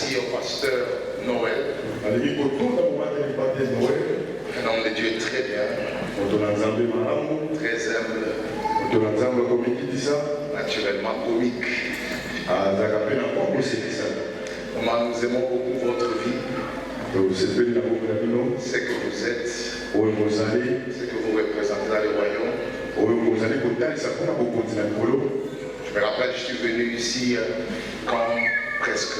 aussi au pasteur Noël. Un homme de Dieu très bien, très humble, naturellement comique. Nous aimons beaucoup votre vie, ce que vous êtes, ce que vous représentez dans le royaume. Je me rappelle, je suis venu ici quand presque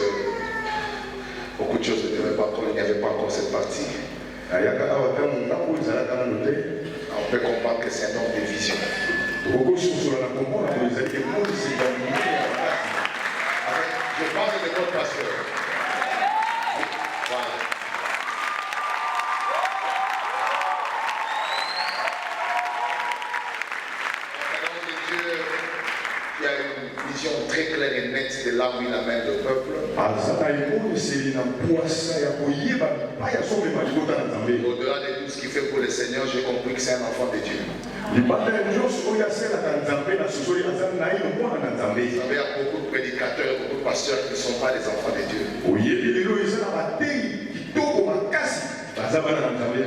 beaucoup de choses ne devaient pas encore, il n'y avait pas encore cette partie. On peut comprendre que c'est un homme de vision. Je parle de votre pasteur. Voilà. Il y a une vision très claire et nette de là où il amène le peuple. Au-delà de tout ce qu'il fait pour le Seigneur, j'ai compris que c'est un enfant de Dieu. Vous savez, il y a beaucoup de prédicateurs, beaucoup de pasteurs qui ne sont pas des enfants de Dieu.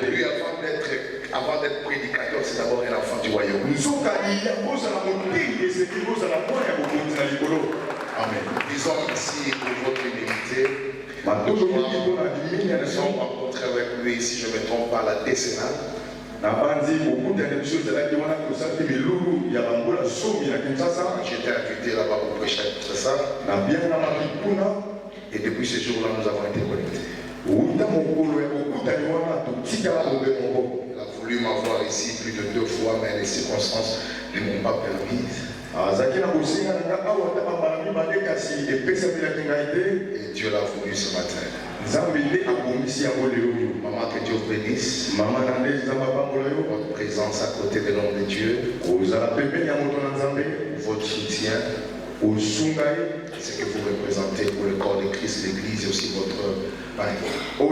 Lui, avant d'être prédicateur, c'est d'abord un enfant du royaume. Amen. Disons ici pour votre humilité. Nous sommes rencontrés avec lui, si je ne me trompe pas, la décennale. J'étais invité là-bas pour prêcher ça. Et depuis ce jour-là, nous avons été connectés. Il a voulu m'avoir ici plus de 2 fois, mais les circonstances ne m'ont pas permis. Et Dieu l'a voulu ce matin. Maman, que Dieu vous bénisse. Votre présence à côté de l'homme de Dieu. Votre soutien. Ce que vous représentez pour le corps de Christ, l'Église et aussi votre mari. Je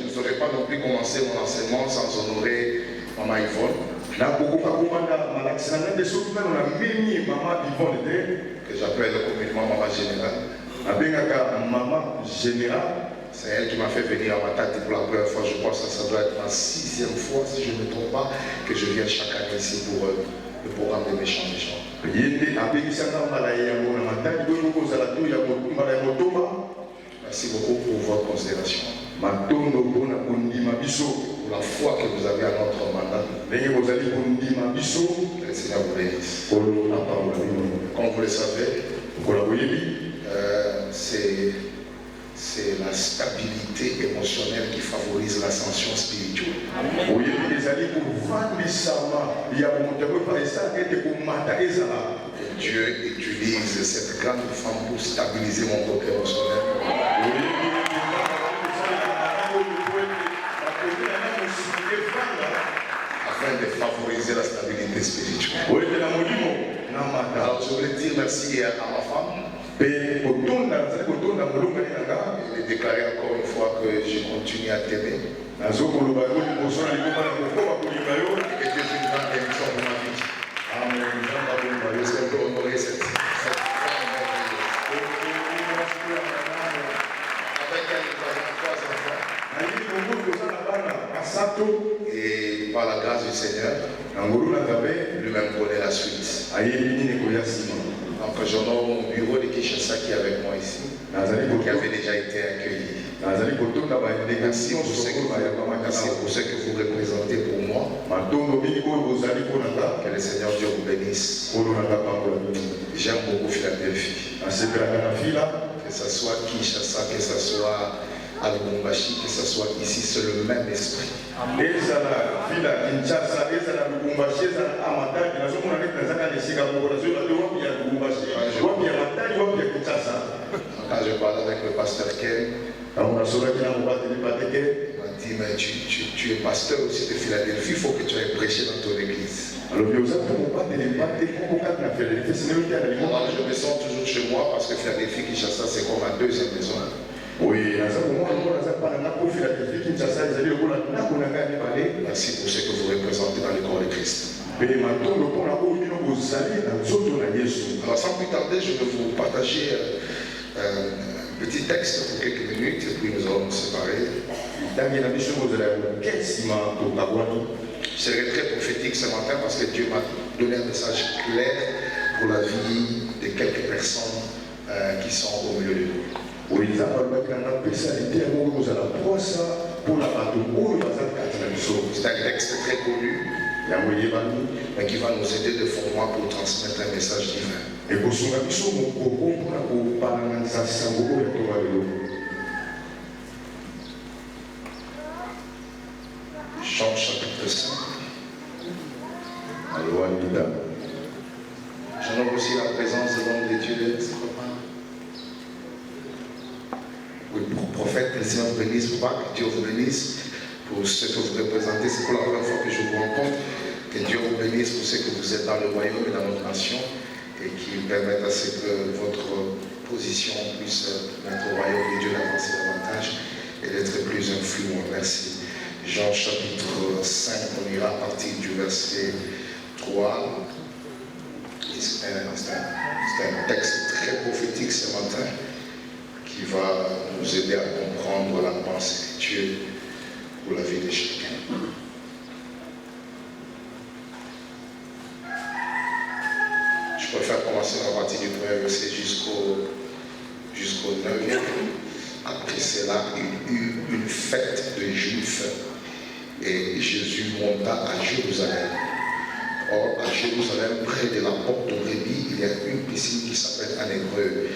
ne saurais pas non plus commencer mon enseignement sans honorer Maman Yvonne, que j'appelle communément Maman Générale. C'est elle qui m'a fait venir à Matadi pour la première fois. Je pense que ça doit être ma 6e fois, si je ne me trompe pas, que je viens chaque année ici pour le programme de méchants méchants. Merci beaucoup pour votre considération. Pour la foi que vous avez à notre mandat. Que le Seigneur vous bénisse. Comme vous le savez, c'est la stabilité émotionnelle qui favorise l'ascension spirituelle. Et Dieu utilise cette grande femme pour stabiliser mon côté émotionnel. Afin de favoriser la stabilité spirituelle. Alors je voulais dire merci à ma femme. Et déclarer encore une fois que je continue à t'aimer. Et que Dieu fait une grande bénédiction pour ma vie. Amen. Est-ce qu'on peut honorer cette femme? Avec elle, nous avons 3 enfants. Et par la grâce du Seigneur, lui-même connaît la suite. Donc j'honore mon bureau de Kinshasa qui est avec moi ici, qui avait déjà été accueilli. Merci pour ce que vous représentez pour moi. Que le Seigneur Dieu vous bénisse. J'aime beaucoup Philadelphie. Que ce soit Kinshasa, que ce soit à Lubumbashi, que ce soit ici, c'est le même esprit. Quand je parle avec le pasteur Ken, il m'a dit, mais tu es pasteur aussi de Philadelphie, il faut que tu ailles prêcher dans ton église. Alors je me sens toujours chez moi parce que Philadelphie, Kinshasa, c'est comme ma 2e maison. Merci pour ce que vous représentez dans le corps de Christ. Alors sans plus tarder, je vais vous partager un petit texte pour quelques minutes et puis nous allons nous séparer. Je serai très prophétique ce matin parce que Dieu m'a donné un message clair pour la vie de quelques personnes qui sont au milieu de nous. C'est un texte très connu, mais qui va nous aider de format pour transmettre un message divin. Jean chapitre 5. J'en aussi la présence de l'homme de Dieu. Oui, prophète, que le Seigneur vous bénisse, pas que Dieu vous bénisse pour ce que vous représentez. C'est pour la première fois que je vous rencontre. Que Dieu vous bénisse pour ce que vous êtes dans le royaume et dans notre nation et qui permette à ce que votre position puisse mettre au royaume de Dieu d'avancer davantage et d'être plus influent. Merci. Jean chapitre 5, on ira à partir du verset 3. C'est un texte très prophétique ce matin qui va nous aider à comprendre la pensée de Dieu pour la vie de chacun. Je préfère commencer à partir du premier verset jusqu'au 9e. Après cela, il y eut une fête de Juifs et Jésus monta à Jérusalem. Or, à Jérusalem, près de la porte de brebis, il y a une piscine qui s'appelle en hébreu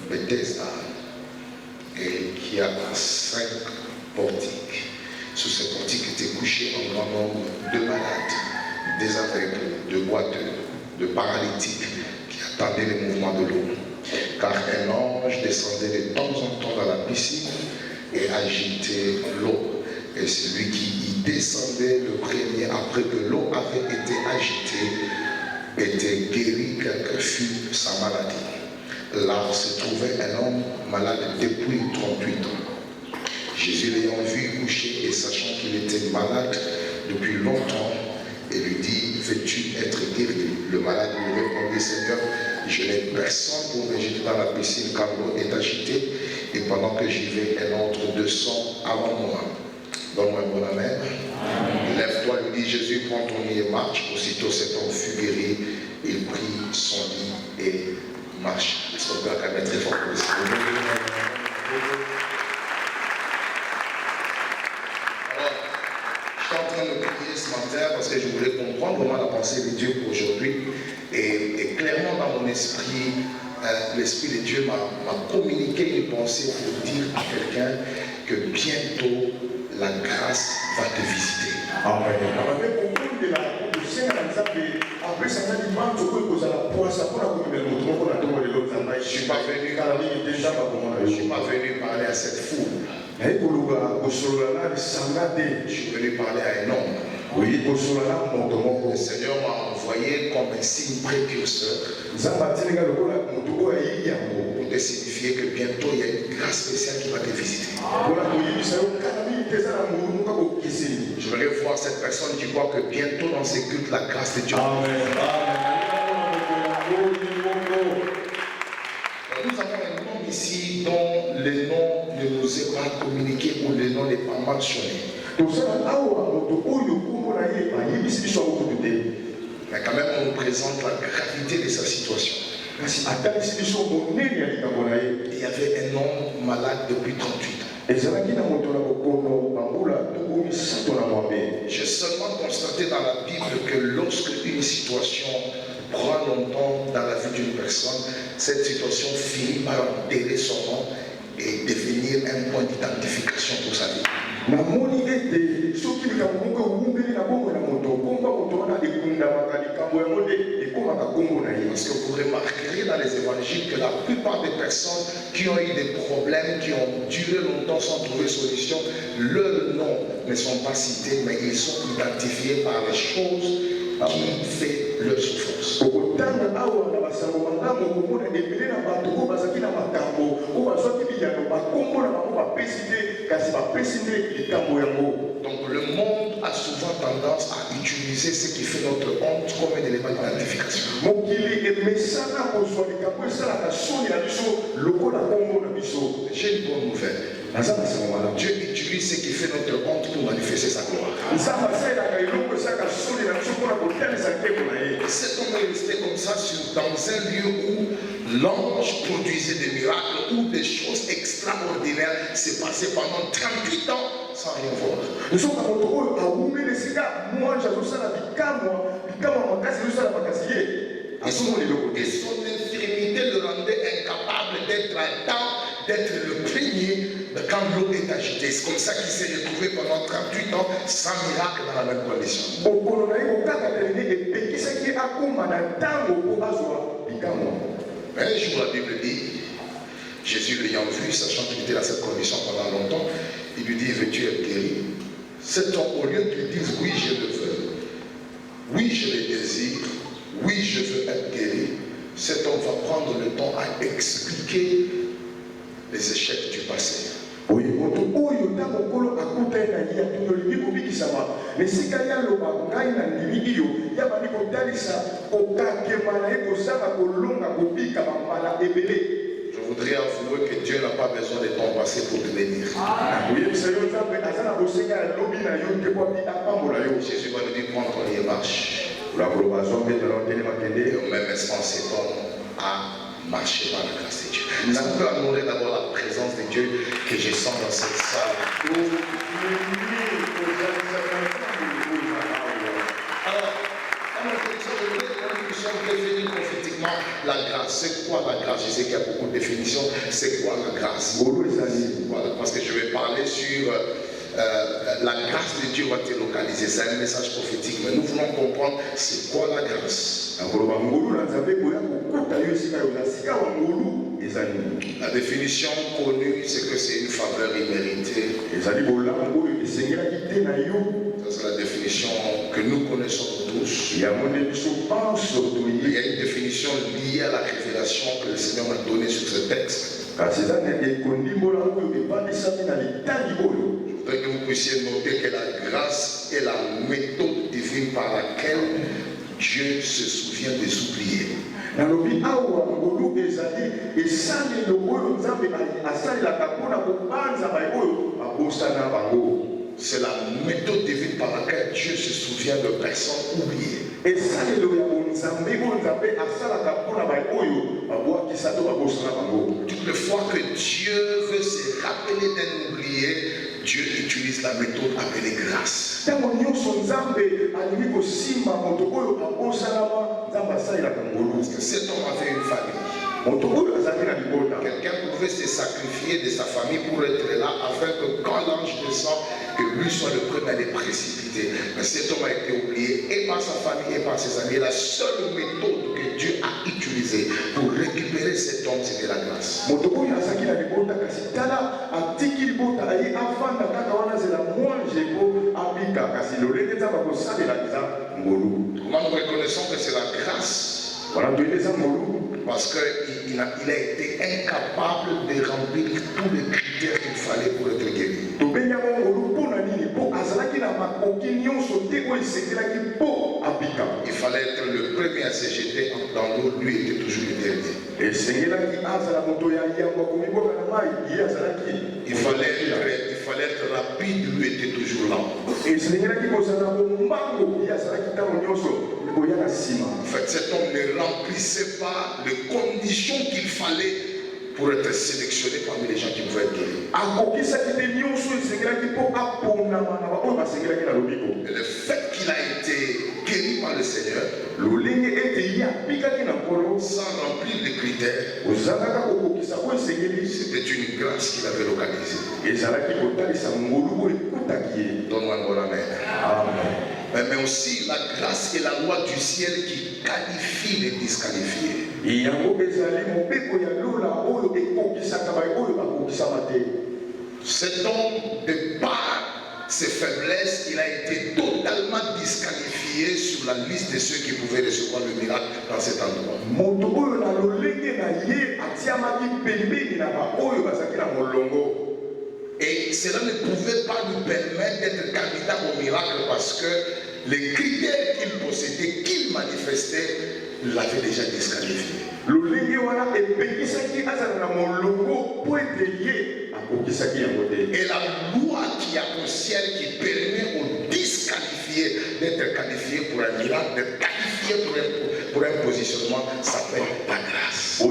Bethesda et qui a 5 portiques. Sous ces portiques étaient couchés un grand nombre de malades, des aveugles, de boiteux, de paralytiques qui attendaient le mouvement de l'eau. Car un ange descendait de temps en temps dans la piscine et agitait l'eau. Et celui qui y descendait le premier, après que l'eau avait été agitée, était guéri, quelle que fût sa maladie. Là se trouvait un homme malade depuis 38 ans. Jésus l'ayant vu couché et sachant qu'il était malade depuis longtemps, et lui dit, veux-tu être guéri? Le malade lui répondit, Seigneur, je n'ai personne pour me jeter dans la piscine car l'eau est agitée, et pendant que j'y vais, elle entre 200 avant moi. Donne-moi un bon amen. Lève-toi, lui dit Jésus, prends ton lit et marche. Aussitôt cet homme fut guéri, il prit son lit et marche. Est-ce qu'on peut acclamer très fort pour ça? Alors, je suis en train de prier ce matin parce que je voulais comprendre vraiment la pensée de Dieu pour aujourd'hui. Et clairement dans mon esprit, l'Esprit de Dieu m'a communiqué une pensée pour dire à quelqu'un que bientôt la grâce va te visiter. Amen. Je ne suis pas venu parler à cette foule. Je suis venu parler à un homme. Le Seigneur m'a envoyé comme un signe précurseur pour te signifier que bientôt il y a une grâce spéciale qui va te visiter. Je voudrais voir cette personne qui croit que bientôt dans ces cultes, la grâce de Dieu. Nous avons un nom ici dont le nom ne nous est pas communiqué ou le nom n'est pas mentionné. Mais quand même, on nous présente la gravité de sa situation. Il y avait un homme malade depuis 38 ans. J'ai seulement constaté dans la Bible que lorsque une situation prend longtemps dans la vie d'une personne, cette situation finit par enterrer son nom et devenir un point d'identification pour sa vie. Parce que vous remarquerez dans les évangiles que la plupart des personnes qui ont eu des problèmes, qui ont duré longtemps sans trouver solution, leurs noms ne sont pas cités, mais ils sont identifiés par les choses qui fait leur souffrance. Donc le monde a souvent tendance à utiliser ce qui fait notre honte comme un élément d'identification. J'ai une bonne nouvelle. Dieu utilise ce qui fait notre honte pour manifester sa gloire. Cet homme est resté comme ça dans un lieu où l'ange produisait des miracles, où des choses extraordinaires se passaient pendant 38 ans sans rien voir. Et son infirmité le rendait incapable d'être à temps, d'être le premier quand l'eau est agitée. C'est comme ça qu'il s'est retrouvé pendant 38 ans sans miracle dans la même condition. Mais un jour, la Bible dit, Jésus l'ayant vu, sachant qu'il était dans cette condition pendant longtemps, il lui dit, veux-tu être guéri? Cet homme, au lieu qu'il dise, oui, je le veux, oui, je le désire, oui, je veux être guéri, cet homme va prendre le temps à expliquer les échecs du passé. Je voudrais avouer que Dieu n'a pas besoin de ton passé pour te bénir. Jésus va nous dire, prends ton lit et marche. Et au même instant, cet homme a marché par la grâce de Dieu. Ça peut annoncer d'abord la présence de Dieu que je sens dans cette salle. Alors, définir prophétiquement la grâce. C'est quoi la grâce? Je sais qu'il y a beaucoup de définitions. C'est quoi la grâce? Voilà, parce que je vais parler sur la grâce de Dieu va te localiser. C'est un message prophétique, mais nous voulons comprendre c'est quoi la grâce. La définition connue, c'est que c'est une faveur imméritée. Ça, c'est la définition que nous connaissons tous. Il y a une définition liée à la révélation que le Seigneur m'a donnée sur ce texte. Je voudrais que vous puissiez noter que la grâce est la méthode divine par laquelle Dieu se souvient des oubliés. C'est la méthode divine par laquelle Dieu se souvient de personnes oubliées. Toutes les fois que Dieu veut se rappeler d'un oublié, Dieu utilise la méthode appelée grâce. Cet homme avait une famille. Quelqu'un pouvait se sacrifier de sa famille pour être là afin que quand l'ange descend, que lui soit le premier à les précipiter. Mais cet homme a été oublié et par sa famille et par ses amis. La seule méthode que Dieu a utilisée pour récupérer cet homme, c'était la grâce. Comment nous reconnaissons que c'est la grâce? Parce qu'il a été incapable de remplir tous les critères qu'il fallait pour être guéri. Il fallait être le premier à se jeter dans l'eau, lui était toujours le dernier. Il fallait être rapide, lui était toujours lent. En fait, cet homme ne remplissait pas les conditions qu'il fallait pour être sélectionné parmi les gens qui pouvaient être guéris. Et le fait qu'il a été guéri par le Seigneur, sans remplir les critères, c'était une grâce qu'il avait localisée. Donne-moi un bon amen. Mais aussi la grâce et la loi du ciel qui qualifient les disqualifiés. Cet homme, de par ses faiblesses, il a été totalement disqualifié sur la liste de ceux qui pouvaient recevoir le miracle dans cet endroit. Et cela ne pouvait pas nous permettre d'être candidat au miracle parce que les critères qu'il possédait, qu'il manifestait, l'avaient déjà disqualifié. Et la loi qui est au ciel qui permet aux disqualifiés d'être qualifiés pour un miracle, d'être qualifiés pour un positionnement, s'appelle la grâce.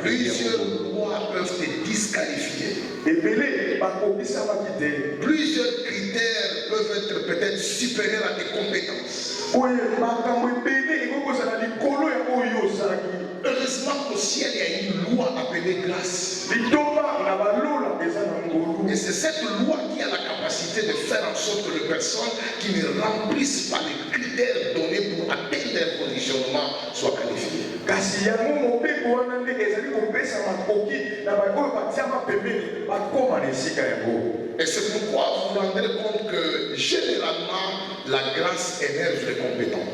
Plusieurs lois peuvent te disqualifier. Plusieurs critères peuvent être peut-être supérieurs à tes compétences. Heureusement qu'au ciel, il y a une loi appelée grâce. Et c'est cette loi qui a la capacité de faire en sorte que les personnes qui ne remplissent pas les critères donnés pour atteindre un positionnement soient qualifiées. Et c'est pourquoi vous vous rendrez compte que généralement la grâce énerve les compétents.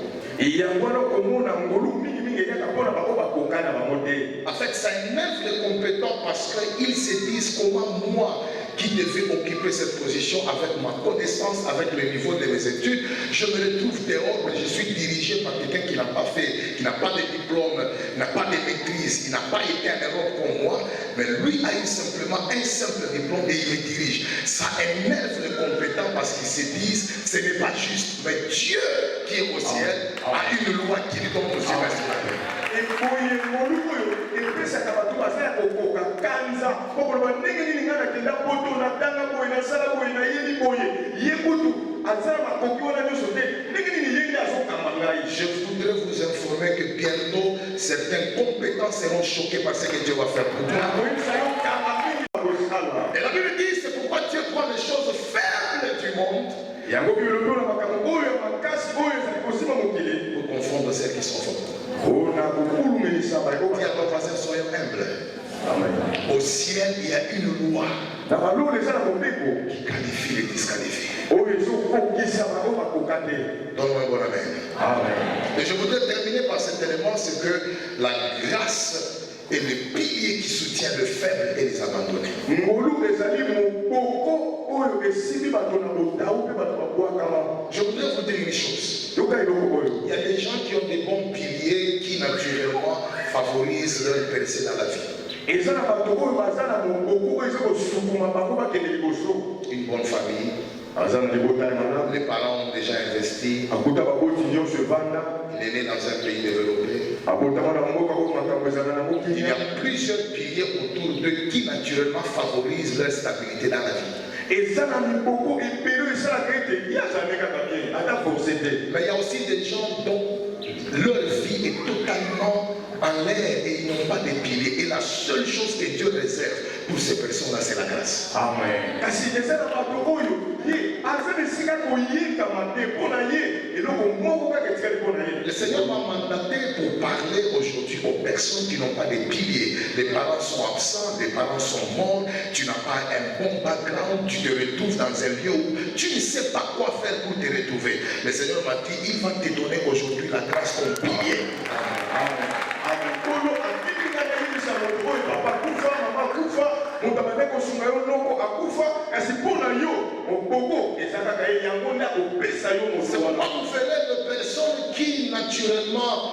En fait, ça énerve les compétents parce qu'ils se disent comment moi, qui devais occuper cette position avec ma connaissance, avec le niveau de mes études, je me retrouve dehors, mais je suis dirigé par quelqu'un qui n'a pas fait, qui n'a pas de diplôme, n'a pas de maîtrise, qui n'a pas été en Europe comme moi, mais lui a eu simplement un simple diplôme et il me dirige. Ça énerve les compétents parce qu'ils se disent, ce n'est pas juste, mais Dieu qui est au ciel a une loi qui lui donne aussi je voudrais vous informer que bientôt certains compétents seront choqués par ce que Dieu va faire pour toi. Et la Bible dit, c'est pourquoi Dieu prend les choses faibles du monde pour confondre celles qui sont fortes. Dis à ton voisin, soyons humbles. Au ciel, il y a une loi qui qualifie les disqualifiés. Donne-moi un bon amen. Et je voudrais terminer par cet élément, c'est que la grâce est le pilier qui soutient le faible et les abandonnés. Je voudrais vous dire une chose. Il y a des gens qui ont des bons piliers qui naturellement favorisent leur percée dans la vie. Une bonne famille. Les parents ont déjà investi. Il est né dans un pays développé. Il y a plusieurs piliers autour d'eux qui naturellement favorisent leur stabilité dans la vie. Mais il y a aussi des gens dont leur vie est totalement en l'air et ils n'ont pas de piliers. Et la seule chose que Dieu réserve pour ces personnes-là, c'est la grâce. Amen. Le Seigneur m'a mandaté pour parler aujourd'hui aux personnes qui n'ont pas de piliers. Les parents sont absents, les parents sont morts, tu n'as pas un bon background, tu te retrouves dans un lieu où tu ne sais pas quoi faire pour te retrouver. Le Seigneur m'a dit, il va te donner aujourd'hui la grâce comme pilier. C'est pourquoi vous verrez des personnes qui naturellement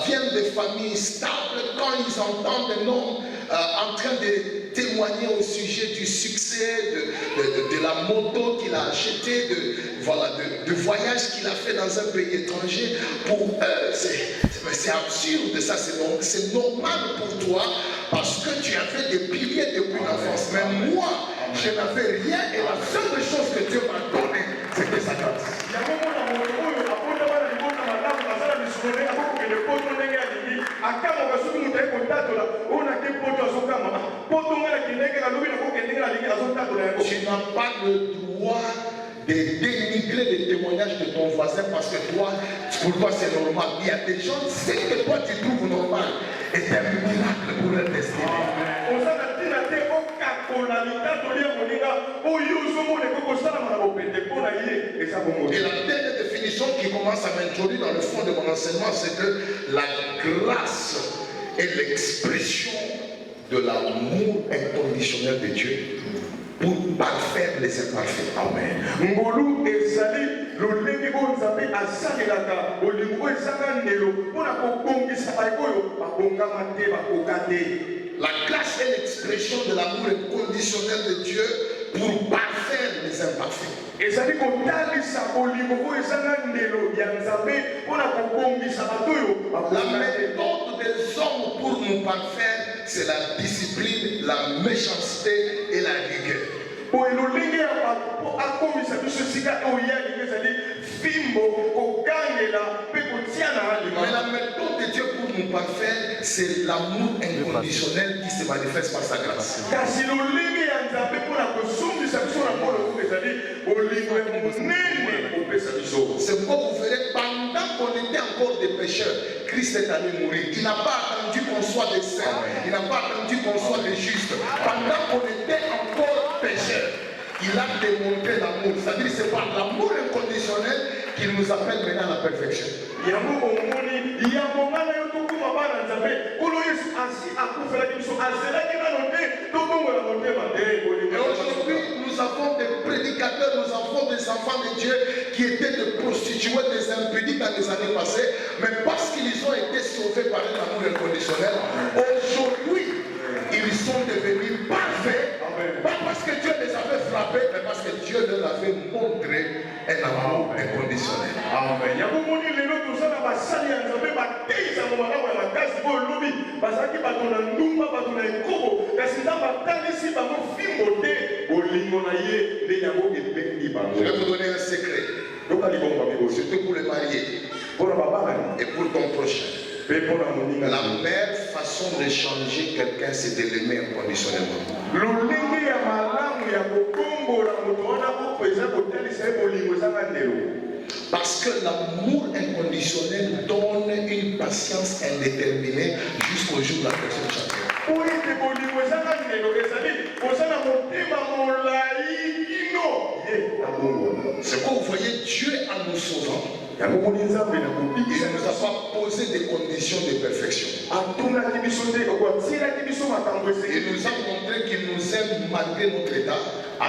viennent de familles stables, quand ils entendent un homme en train de témoigner au sujet du succès de la moto qu'il a acheté, de voyage qu'il a fait dans un pays étranger. Pour eux, c'est absurde, ça c'est normal pour toi parce que tu avais des piliers depuis l'enfance. Mais moi, je n'avais rien et la seule chose que Dieu m'a donnée, c'était sa grâce. Tu n'as pas le droit de dénigrer les témoignages de ton voisin parce que toi, pour toi c'est normal. Il y a des gens, ce que toi tu trouves normal est un miracle pour leur destinée. Et la dernière définition qui commence à m'introduire dans le fond de mon enseignement, c'est que la grâce est l'expression de l'amour inconditionnel de Dieu pour parfaire les imparfaits. Amen. Ngolu ezali lolenge bonzabe asalelaka olingo ezanga ndelo pona kobongisa baikoyo babongama te bakoka te. La grâce est l'expression de l'amour inconditionnel de Dieu pour parfaire les imparfaits. Ezali kotalisa olingo ezanga ndelo ya nzambe pona kobongisa baikoyo. La méthode des hommes pour nous parfaire, c'est la discipline, la méchanceté et la rigueur. Mais la méthode de Dieu pour nous parfaire, c'est l'amour inconditionnel qui se manifeste par sa grâce. C'est pourquoi vous verrez, pendant qu'on était encore des pécheurs, Christ est allé mourir. Il n'a pas attendu qu'on soit des saints. Il n'a pas attendu qu'on soit des justes. Pendant qu'on était encore pécheurs, il a démontré l'amour. C'est-à-dire que c'est par l'amour inconditionnel qu'il nous appelle maintenant à la perfection. Et aujourd'hui, nous avons des prédicateurs, nous avons des enfants de Dieu qui étaient des prostituées, des impudiques dans les années passées, mais parce qu'ils ont été sauvés par un amour inconditionnel, aujourd'hui, ils sont devenus parfaits. Pas parce que Dieu les avait frappés, mais parce que Dieu leur avait montré un amour inconditionnel. Amen. Je vais vous donner un secret. Surtout pour les mariés et pour ton prochain. La meilleure façon de changer quelqu'un, c'est de l'aimer inconditionnellement. Parce que l'amour inconditionnel donne une patience indéterminée jusqu'au jour où la personne change. C'est quoi vous voyez Dieu en nous sauvant. Il ne nous a pas posé des conditions de perfection. Il nous a montré qu'il nous aime malgré notre état. Et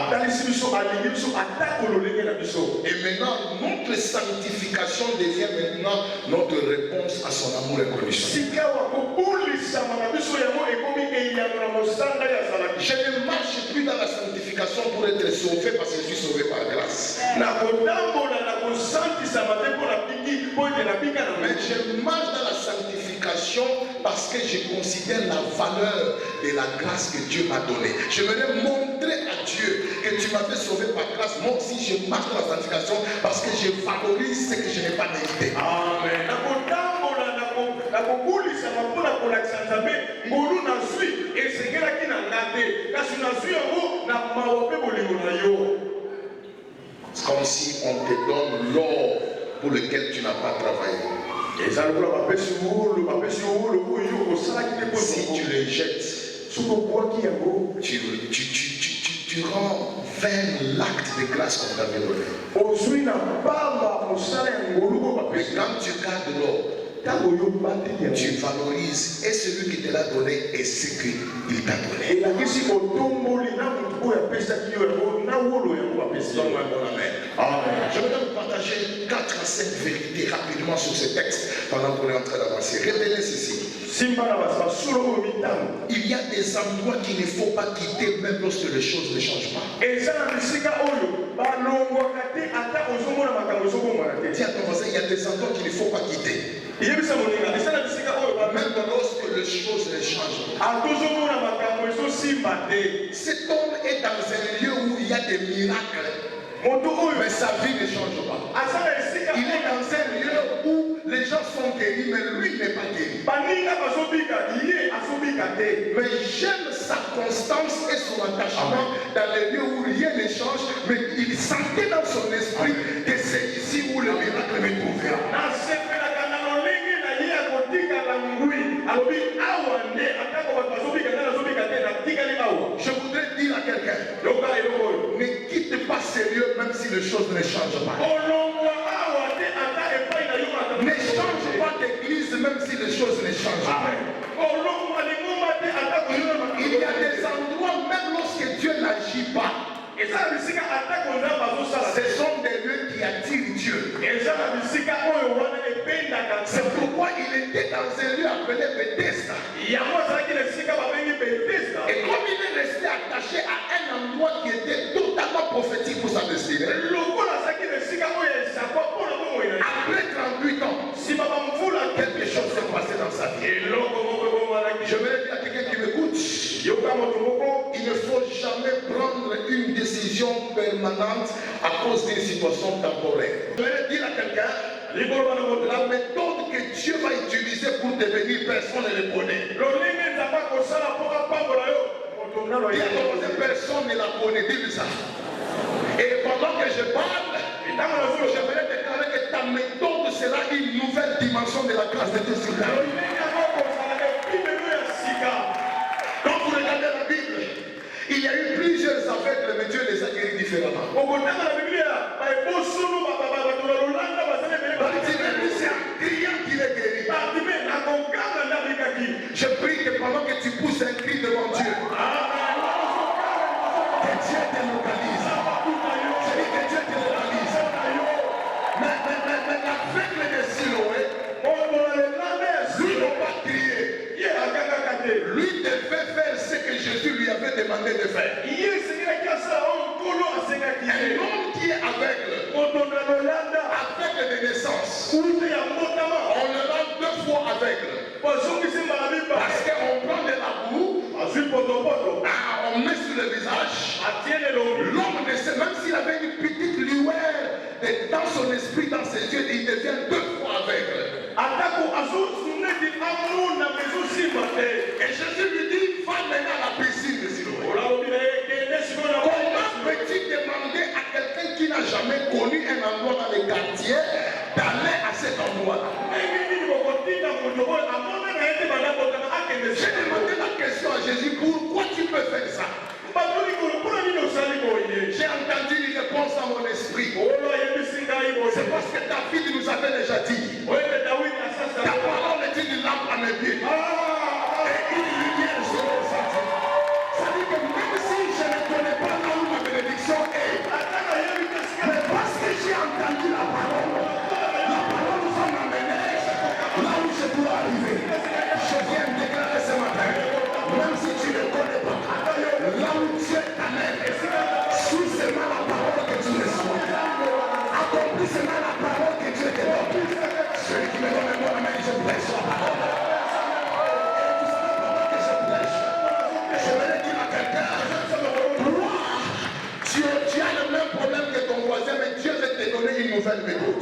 maintenant, notre sanctification devient maintenant notre réponse à son amour inconditionnel. Je ne marche plus dans la sanctification pour être sauvé parce que je suis sauvé par grâce. Mais je marche dans la sanctification parce que je considère la valeur de la grâce que Dieu m'a donnée. Je voudrais montrer à Dieu que tu m'as fait sauver par grâce. Moi aussi je marche dans la sanctification parce que je valorise ce que je n'ai pas mérité. Amen. C'est comme si on te donne l'or pour lequel tu n'as pas travaillé. Si tu le jettes, tu rends vain l'acte de grâce qu'on t'avait donné. Mais quand tu gardes l'or, tu valorises et celui qui te l'a donné et ce qu'il t'a donné. Donne-moi un bon amen. Je voudrais vous partager 4 à 5 vérités rapidement sur ce texte pendant qu'on est en train d'avancer. Retenez ceci. Il y a des endroits qu'il ne faut pas quitter même lorsque les choses ne changent pas. Dis à ton voisin, il y a des endroits qu'il ne faut pas quitter. Même lorsque les choses ne changent pas. Cet homme est dans un lieu où il y a des miracles. Mais sa vie ne change pas. Il est dans un lieu où les gens sont guéris, mais lui n'est pas guéri. Mais j'aime sa constance et son attachement dans les lieux où rien ne change, mais il sentait dans son esprit que c'est ici où le miracle me trouvera. Je voudrais dire à quelqu'un, ne quitte pas ces lieux même si les choses ne changent pas. Ne change pas d'église même si les choses ne changent pas. était dans un lieu appelé Bethesda. Et comme il est resté attaché à un endroit qui était totalement prophétique pour sa destinée, après 38 ans, quelque chose s'est passé dans sa vie. Je vais dire à quelqu'un qui m'écoute, il ne faut jamais prendre une décision permanente à cause d'une situation temporaire. Je vais dire à quelqu'un, la méthode que Dieu va utiliser pour devenir personne ne le connaît. Personne ne la connaît, dis ça. Et pendant que je parle, je vais déclarer que ta méthode sera une nouvelle dimension de la grâce de Dieu sur ta vie. Quand vous regardez la Bible, il y a eu plusieurs aveugles, mais Dieu les a guéris différemment. C'est un criant qui les guérit. Je prie que pendant que tu pousses un cri devant Dieu, que Dieu te localise. Je dis que Dieu te localise. Mais l'aveugle de Siloé, lui n'a pas crié. Lui devait faire ce que Jésus lui avait demandé de faire. Un homme qui est aveugle de naissance, on le rend 2 fois aveugle. Parce qu'on prend de la boue, on met sur le visage, l'homme ne sait, même s'il avait une petite lueur dans son esprit, dans ses yeux, il devient 2 fois aveugle. Et Jésus lui dit, va maintenant à la piscine de Siloé. Comment peux-tu demander à quelqu'un qui n'a jamais connu un endroit dans les quartiers d'aller à cet endroit-là? J'ai demandé la question à Jésus, pourquoi tu peux faire ça? J'ai entendu une réponse dans mon esprit. C'est parce que David nous avait déjà dit, ta parole est une lampe à mes pieds et une lumière sur mon sentier. Ça dit que même si je ne connais pas là où ma bénédiction est, mais parce que j'ai entendu la parole va m'amener là où je dois arriver. Je viens de déclarer ce matin, même si tu ne connais pas, là où Dieu t'amène, suis seulement la parole que tu reçois. Accomplis seulement la parole que Dieu te donne. Celui qui me donne un bon amen, je prêche la parole. Et tout ça pendant que je prêche, je vais dire à quelqu'un, tu as le même problème que ton voisin, mais Dieu va te donner une nouvelle méthode.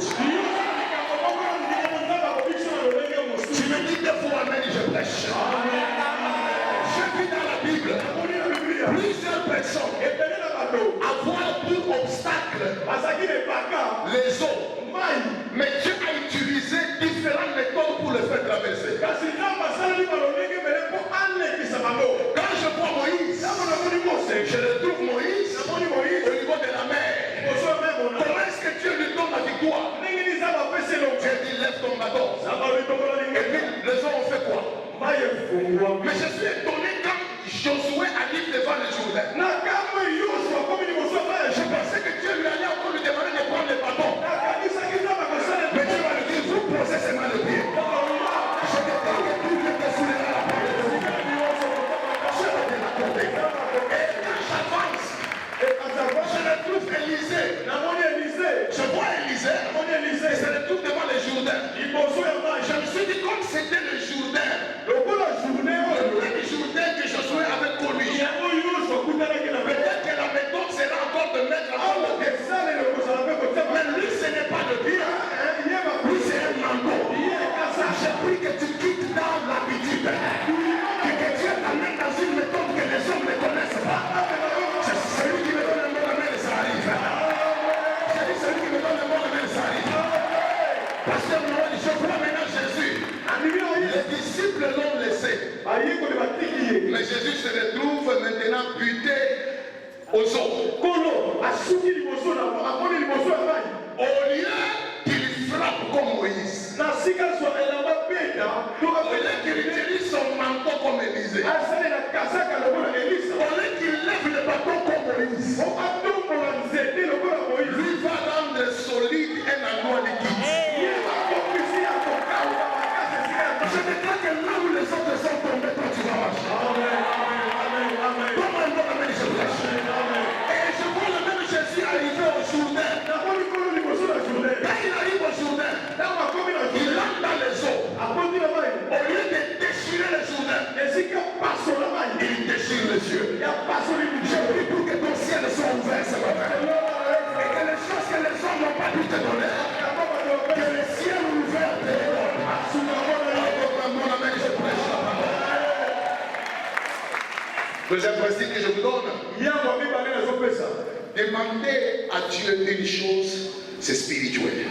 Tu me dis 2 fois amen, je prêche. Je vis dans la Bible plusieurs personnes avoir pour obstacle les eaux. Mais Dieu a utilisé différentes méthodes pour le faire traverser. Quand je vois Moïse, je retrouve Moïse au niveau de la mer. Comment est-ce que Dieu lui donne la victoire? Dieu dit lève ton bâton. Et puis les eaux ont fait quoi? Mais je suis étonné quand Josué arrive devant le Jourdain. Je pensais que Dieu lui allait encore lui demander de prendre le bâton. Mais Dieu va lui dire, vous posez seulement le pied. Je te dis que tout Dieu te soulèvera la parole de Dieu. Je vais te l'accorder. Et quand j'avance, je retrouve Élisée. Je vois Élisée. Et je retrouve devant le Jourdain. Je me suis dit, comme c'était le Jourdain, le même Jourdain que Josué avait connu. Peut-être que la méthode sera encore de mettre en place. Mais lui, ce n'est pas le pire. Lui, c'est un manteau. J'ai pris que tu quittes dans l'habitude. Que Dieu t'amène dans une méthode que les hommes ne connaissent pas. C'est celui qui me donne un bon amen, ça arrive. J'ai dit celui qui me donne un bon amen, ça arrive. Parce que je vois maintenant Jésus. Les disciples l'ont laissé. Mais Jésus se retrouve maintenant buté aux eaux. Au lieu qu'il frappe comme Moïse, au lieu qu'il utilise son manteau comme Élisée, au lieu qu'il lève le bâton comme Moïse, lui va rendre solide un endroit liquide. Deuxième principe que je vous donne. Demander à Dieu une chose, c'est spirituel.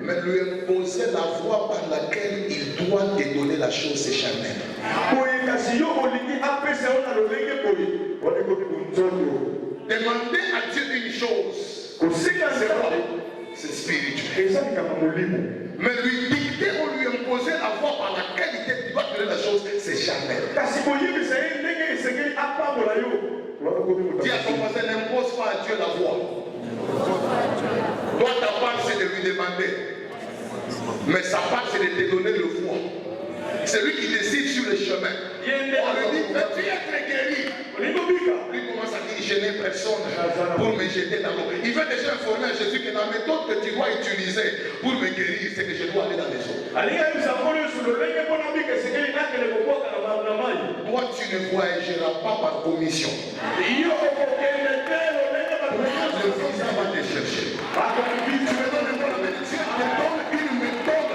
Mais lui imposer la voie par laquelle il doit te donner la chose, c'est charnel. Demander à Dieu une chose, c'est spirituel. Mais lui dicter ou lui imposer la voie par laquelle il doit te donner la chose, c'est charnel. Dis à ton voisin, n'impose pas à Dieu la voie. Toi, ta part, c'est de lui demander. Mais sa part, c'est de te donner le voie. C'est lui qui décide sur le chemin. On lui dit, veux-tu être guéri? Lui commence à dire, je n'ai personne pour me jeter dans l'eau. Il veut déjà informer à Jésus que la méthode que tu dois utiliser pour me guérir, c'est que je dois aller dans les eaux. Toi, tu ne voyageras pas par commission. Le visa va te chercher. Tu me donnes une bonne méthode. Tu me donnes une méthode.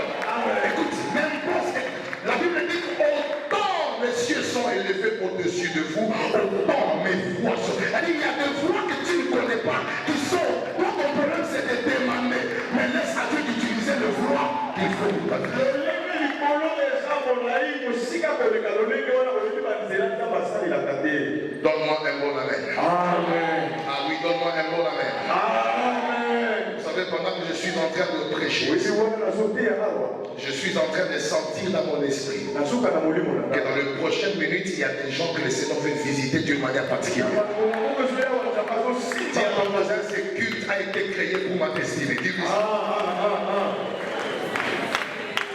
Écoute, n'importe. La Bible dit qu'autant les cieux sont élevés au-dessus de vous, autant mes voix sont. Il y a des voix que tu ne connais pas qui sont. Toi, ton problème, c'est de demander. Mais laisse à Dieu d'utiliser le voix qu'il faut pour ta vie. Donne-moi un bon amen. Amen. Ah oui, donne-moi un bon amen. Amen. Vous savez, pendant que je suis en train de prêcher, je suis en train de sentir dans mon esprit que dans les prochaines minutes, il y a des gens que le Seigneur veut visiter d'une manière particulière. Dis à ton voisin, ce culte a été créé pour ma destinée. Dis-lui ça.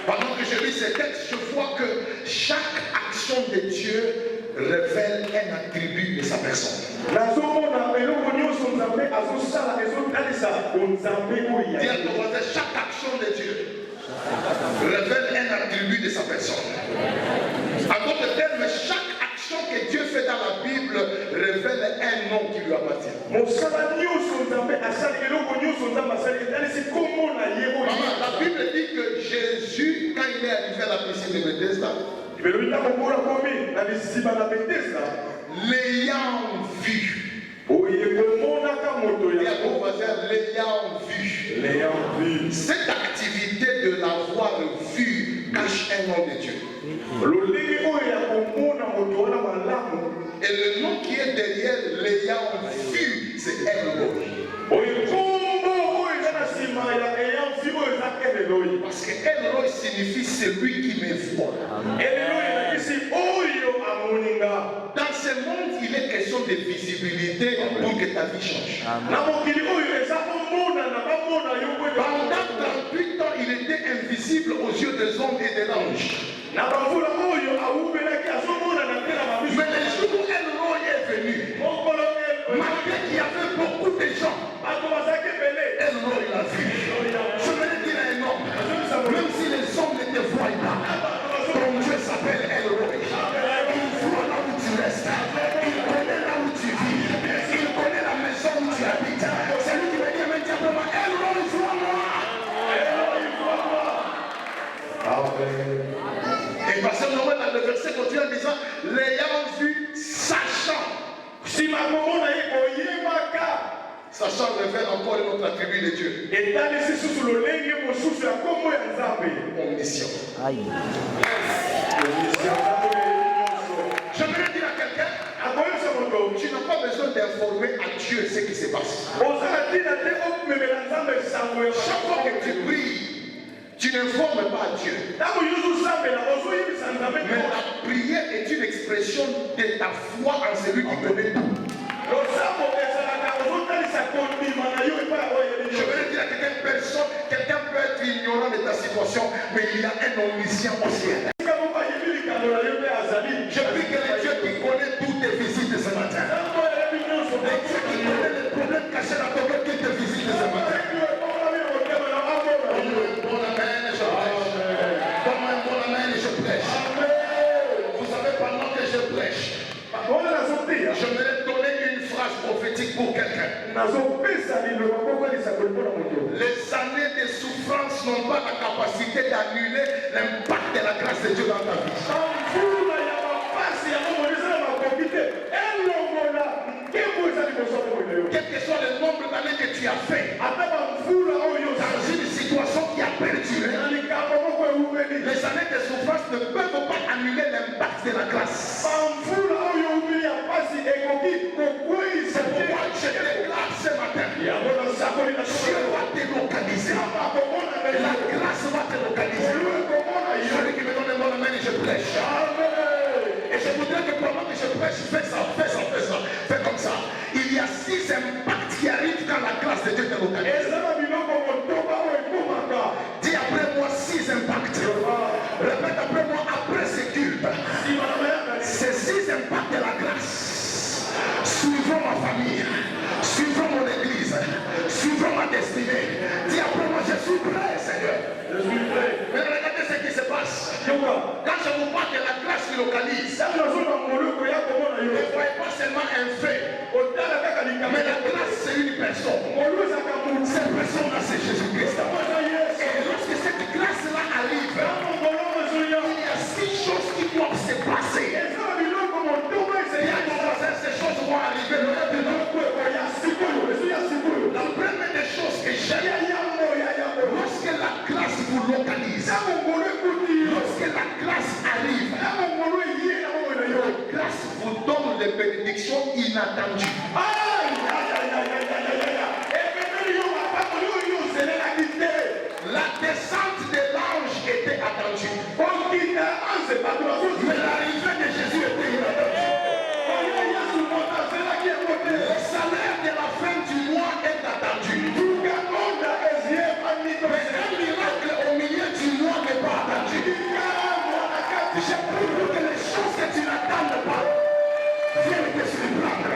Pendant que je lis ces textes, je vois que chaque action de Dieu révèle un attribut de sa personne. Dis à ton voisin, chaque action de Dieu révèle un attribut de sa personne. En d'autres termes, chaque action que Dieu fait dans la Bible révèle un nom qui lui appartient. La Bible dit que Jésus, quand il est arrivé à la piscine de Bethesda, l'ayant vu. L'ayant vu. Cette activité de l'avoir vu cache un nom de Dieu. Et le nom qui est derrière l'ayant vu, c'est El-Roi. Parce que El-Roi signifie celui qui me voit. Dans ce monde, il est question de visibilité pour que ta vie change. Pendant 38 ans, il était invisible aux yeux des hommes et des anges. Mais le jour où El-Roi est venu, malgré qu'il y avait beaucoup de gens, El-Roi l'a vu. Je vais dire à un homme, même si les hommes ne te voient pas, ton Dieu s'appelle El-Roi. Il voit là où tu restes. Il connaît là où tu vis. Il connaît la maison où tu habites. C'est lui qui va dire maintenant, El-Roi, vois-moi. Et parce que dans le verset continue en disant, l'ayant vu, sachant. Sachant révèle encore un autre attribut de Dieu. Omniscient. J'aimerais dire à quelqu'un, tu n'as pas besoin d'informer à Dieu ce qui se passe. Chaque fois que tu pries, tu n'informes pas à Dieu. Mais la prière est une expression de ta foi en celui qui connaît tout. Je veux dire à quelqu'un peut être ignorant de ta situation, mais il y a un omniscient au ciel. Je prie que le Dieu qui connaît toutes tes visites ce matin, le Dieu qui connaît les problèmes cachés dans ton cœur, qui te visite ce matin. Bon amen, je prêche. Donne-moi un bon amen et je prêche. Vous savez, pendant que je prêche, je me donner une phrase prophétique pour quelqu'un. Les années de souffrance n'ont pas la capacité d'annuler l'impact de la grâce de Dieu dans ta vie. localise. Ne voyez pas seulement un fait, mais la grâce c'est une personne. Cette personne-là c'est Jésus-Christ. Et lorsque cette grâce-là arrive, il y a 6 choses qui doivent se passer. Ces choses vont arriver. La première des choses que j'aime, lorsque la grâce vous localise, lorsque la grâce arrive, la grâce vous donne des bénédictions inattendues. La descente de l'ange était attendue, mais l'arrivée de Jésus était inattendue. Le salaire de la fin du mois est attendu. Mais un miracle au milieu du mois n'est pas attendu. J'ai pris que les choses que tu n'attends pas viennent te surprendre.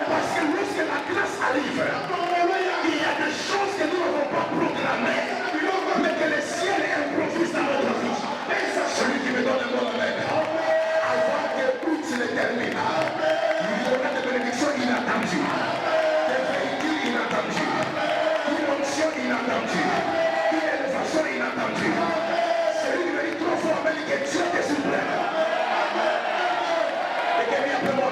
Parce que lorsque la grâce arrive, il y a des choses que nous n'avons pas programmées, mais que le ciel improvise dans notre vie. Celui qui me donne un bon amen, avant que tout se termine, il y aura des bénédictions inattendues, des véhicules inattendus, une onction inattendue, une élévation inattendue. Celui qui me dit 3 fois amen, que Dieu te surprenne. Et que vient pour moi,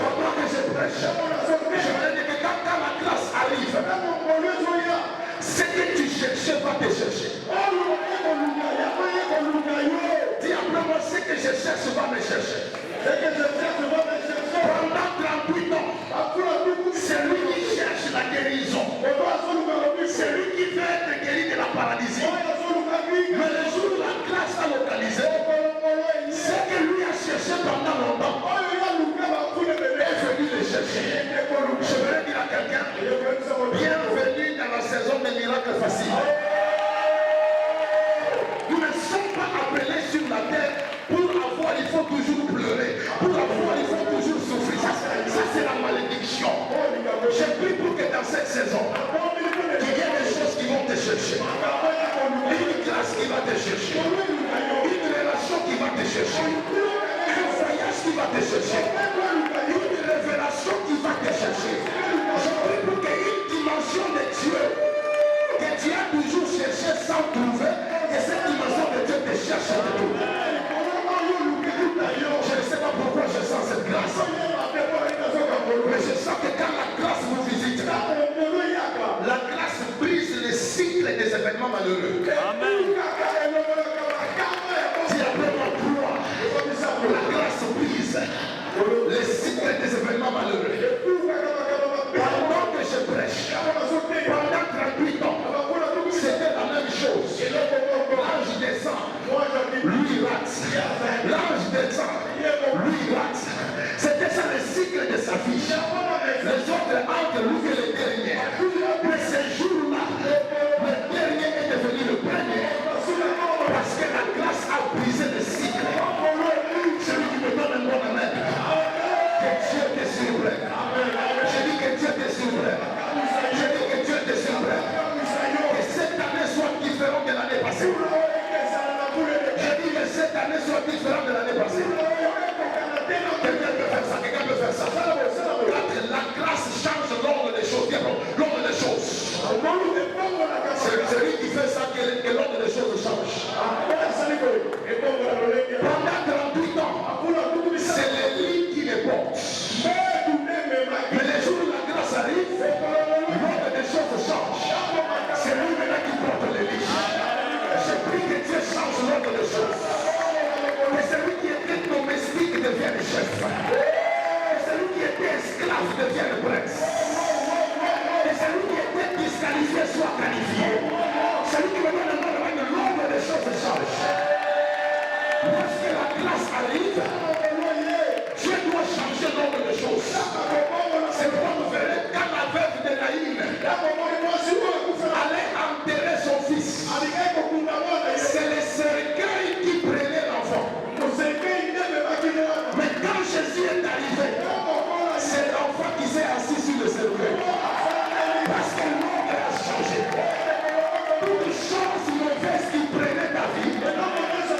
pendant que je prêche, je me dis que quand la grâce arrive, ce que tu cherchais va te chercher. Dis après moi, ce que je cherche va me chercher. Pendant 38 ans, c'est lui qui cherche la guérison. C'est lui qui veut être guéri de la paralysie. Mais le jour où la grâce a localisé, ce que lui a cherché pendant longtemps est venu le chercher. Je voudrais dire à quelqu'un, bienvenue dans la saison des miracles faciles. Nous ne sommes pas appelés sur la terre pour avoir, il faut toujours pleurer. Pour avoir, il faut toujours souffrir. Ça c'est la malédiction. Je prie pour que dans cette saison, il y ait des choses qui vont te chercher. Une grâce qui va te chercher. Une relation qui va te chercher. Un voyage qui va te chercher. Une révélation qui va te chercher. Je prie pour qu'une dimension de Dieu que tu as toujours cherché sans trouver, et cette dimension de Dieu te cherche de tout. Je ne sais pas pourquoi je sens cette grâce. Mais je sens que quand la grâce vous visite, la grâce brise les cycles des événements malheureux. Amen. Dis après moi, croix. La grâce brise les cycles des événements malheureux. Pendant que je prêche, pendant 38 ans, c'était la même chose. L'ange descend, lui rate. L'ange descend, lui rate. C'était ça le cycle de sa vie. Les autres entre lui et le dernier. Mais ce jour-là, le dernier est devenu le premier. Parce que la grâce a brisé le cycle. Celui qui me donne un bon amen. Que Dieu te surprenne. Je dis que Dieu te surprenne. Je dis que Dieu te surprenne. Que cette année soit différente de l'année passée. Je dis que cette année soit différente de l'année passée. Quelqu'un peut faire ça, quelqu'un peut faire ça. Quand la grâce change l'ordre des choses, l'ordre des choses. C'est lui qui fait ça que l'ordre des choses change. Pendant 38 ans, c'est les lignes qui les portent. Mais les jours où la grâce arrive, l'ordre des choses change. C'est lui maintenant qui porte les lignes. Je prie que Dieu change l'ordre des choses. Que celui qui était domestique devienne chef. Que celui qui était esclave devienne prince. Que celui qui était disqualifié soit qualifié. Celui qui me donne le nom de l'ordre des choses change. Lorsque la grâce arrive, Dieu doit changer l'ordre des choses. C'est pourquoi vous verrez quand la veuve de Naïm allait enterrer son fils. C'est le cercueil qui prenait l'enfant. Mais quand Jésus est arrivé, c'est l'enfant qui s'est assis sur le cercueil. Parce que l'ordre a changé. Toute chose mauvaise qui prenait ta vie,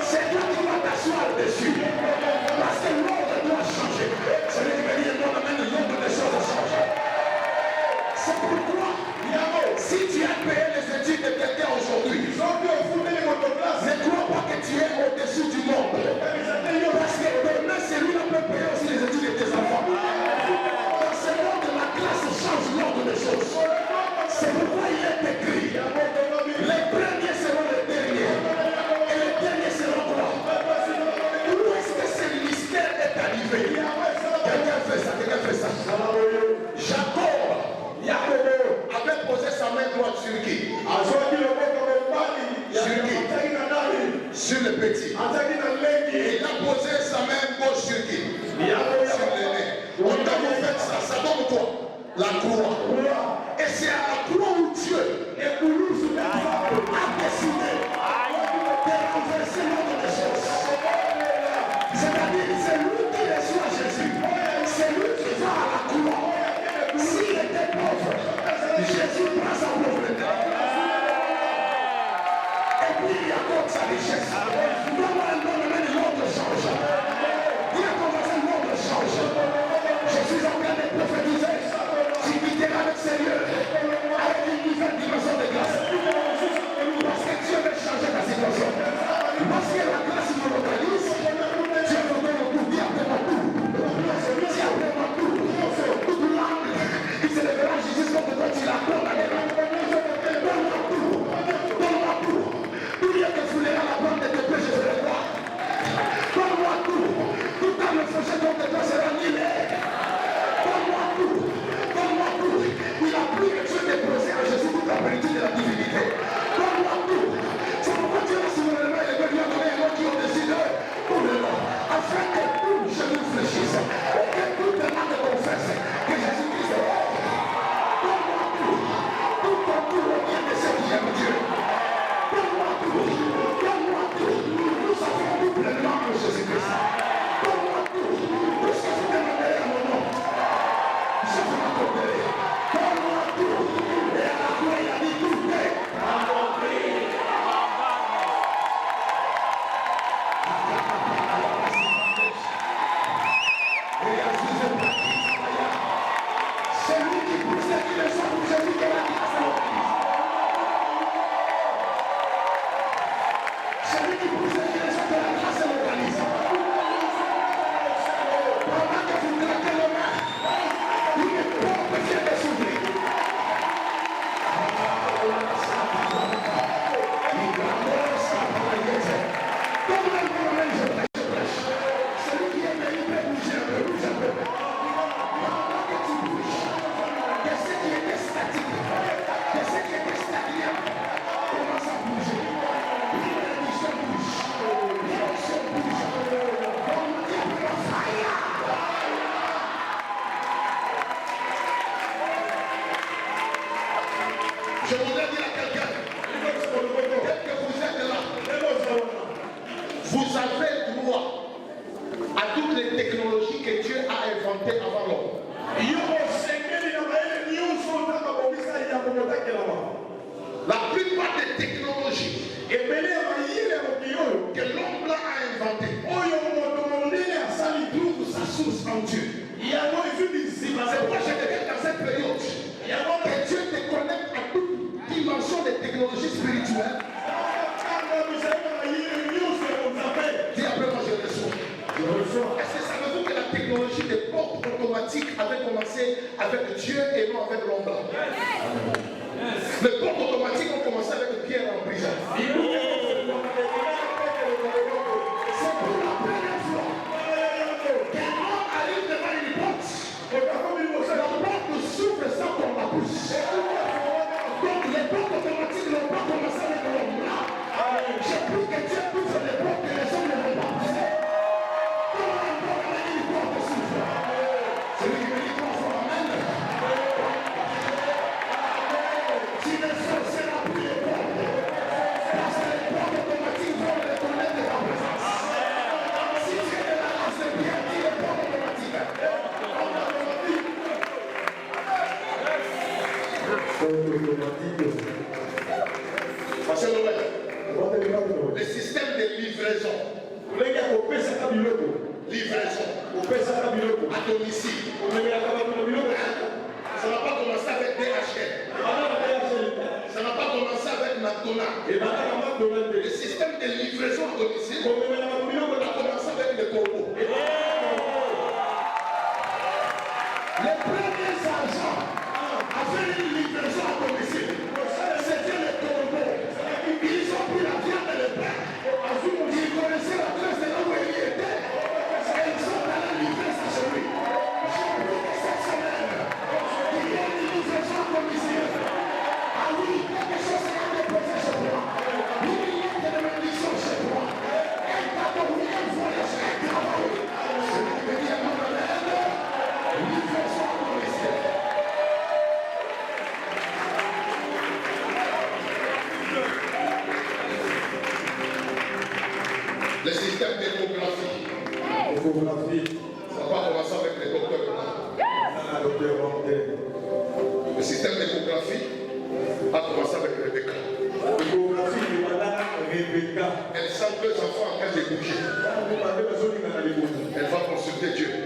c'est toi qui vas cultiver. Quelqu'un fait ça, quelqu'un fait ça. Jacob avait posé sa main droite sur qui? Sur qui? Sur le petit. Et il a posé sa main gauche sur qui? Sur l'aîné. Quand vous faites ça, ça donne quoi? La croix. Et c'est à la croix où Dieu a décidé de renverser l'ordre des choses. C'est-à-dire, c'est lui qui reçoit Jésus. C'est lui qui va à la croix. S'il était pauvre, Jésus prend sa pauvreté. Et puis il accorde sa richesse. Donne-moi un bon moment de l'ordre change. Dis à ton voisin, l'ordre change. Je suis en train de prophétiser. Tu quitteras l'extérieur avec une nouvelle dimension de grâce. Parce que Dieu veut changer ta situation. Parce que la grâce me localise. Dieu me donne un coup. Dis après mon coup. Dis après mon coup. Toute langue qui se lèvera en justice contre toi, tu la condamneras. Donne-moi tout. Donne-moi tout. Tout lieu que foulera la porte de tes péchés, je le vois. Donne-moi tout. Tout âme fauchée contre toi sera annulée. Donne-moi tout. Donne-moi tout. Il a pris que Dieu déposé à Jésus toute la plénitude de la divinité. Donne-moi tout. C'est pourquoi Dieu a souverainement et lui a donné un nom qui est au-dessus de tout le nom. Afin que tout genou fléchisse. Et que toute langue confesse que Jésus-Christ est roi. Donne-moi tout. Tout ton tour revient de ceux qui aiment Dieu. Donne-moi tout. Donne-moi tout. Nous avons tout pleinement en Jésus-Christ. Donne-moi tout. Tout ce que vous demanderez à mon nom, je vous l'accorderai. Donne-moi tout. Et à la croix, il a dit tout est accompli. Celui qui pousse et qui le soit pour Jésus qui est la grâce à l'Église. Celui qui pousse et qui le soit que la grâce à l'Église. Pendant que vous claquez les mains, une porte vient de s'ouvrir. Celui qui est venu peut bouger un peu, bouge un peu. Pendant que tu bouges, que ce qui était statique, que ce qui était stagnant, commence à bouger. Une bénédiction bouge. Une onction bouge. On me dit pour la fire. Je voudrais dire à quelqu'un que vous êtes là. Vous avez droit à toutes les technologies que Dieu a inventées avant l'homme. La plupart des technologies que l'homme a inventées, trouve sa source en Dieu. C'est pourquoi je deviens dans cette période que Dieu te connecte à toute dimension des technologies spirituelles. Dis après moi, je reçois. Est-ce que savez-vous que la technologie des portes automatiques avait commencé avec Dieu et non avec l'homme blanc? Les portes automatiques ont commencé avec Pierre en prison. C'est pour la première fois qu'un homme arrive devant une porte. La porte s'ouvre sans qu'on la pousse. Donc les portes automatiques n'ont pas commencé avec l'homme blanc. J'ai pris que Dieu ouvre les portes que les hommes ne vont pas pousser. Comment un porte avec une porte s'ouvre? Celui qui me dit trois fois amen. Tu ne forceras plus les portes. Parce que les portes automatiques vont reconnaître ta présence. Si tu es de la race de Pierre, dis les portes automatiques. Le système de livraison. Livraison à domicile. Ça n'a pas commencé avec DHL. Ça n'a pas commencé avec McDonald's. Le système de livraison à domicile a commencé avec le corbeau. Les premiers agents avaient une livraison à domicile. C'était les corbeaux. Ils ont pris la viande et le pain. Ils connaissaient l'adresse de là où il était. Et ils sont allés livrer sent deux enfants en train de bouger. Elle va consulter Dieu.